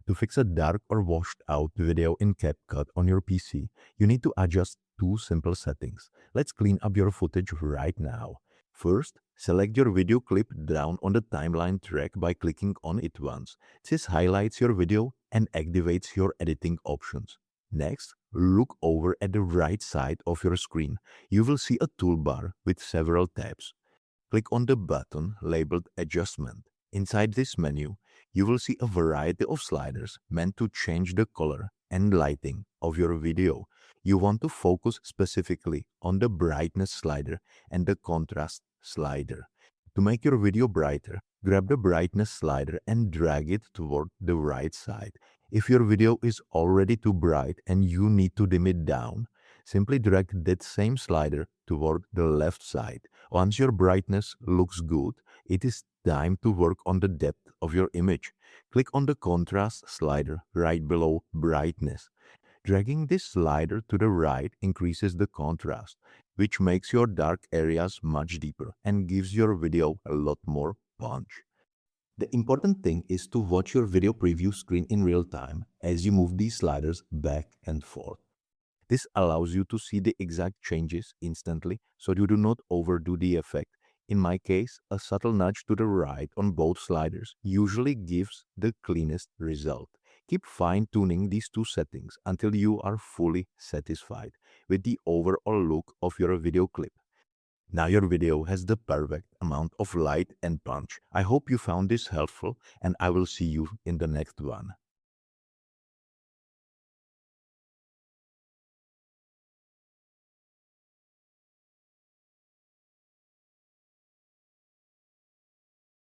To fix a dark or washed out video in CapCut on your PC, you need to adjust two simple settings. Let's clean up your footage right now. First, select your video clip down on the timeline track by clicking on it once. This highlights your video and activates your editing options. Next, look over at the right side of your screen. You will see a toolbar with several tabs. Click on the button labeled Adjustment. Inside this menu, you will see a variety of sliders meant to change the color and lighting of your video. You want to focus specifically on the brightness slider and the contrast slider. To make your video brighter, grab the brightness slider and drag it toward the right side. If your video is already too bright and you need to dim it down, simply drag that same slider toward the left side. Once your brightness looks good, it is time to work on the depth of your image. Click on the contrast slider right below brightness. Dragging this slider to the right increases the contrast, which makes your dark areas much deeper and gives your video a lot more punch. The important thing is to watch your video preview screen in real time as you move these sliders back and forth. This allows you to see the exact changes instantly so you do not overdo the effect. In my case, a subtle nudge to the right on both sliders usually gives the cleanest result. Keep fine-tuning these two settings until you are fully satisfied with the overall look of your video clip. Now your video has the perfect amount of light and punch. I hope you found this helpful and I will see you in the next one.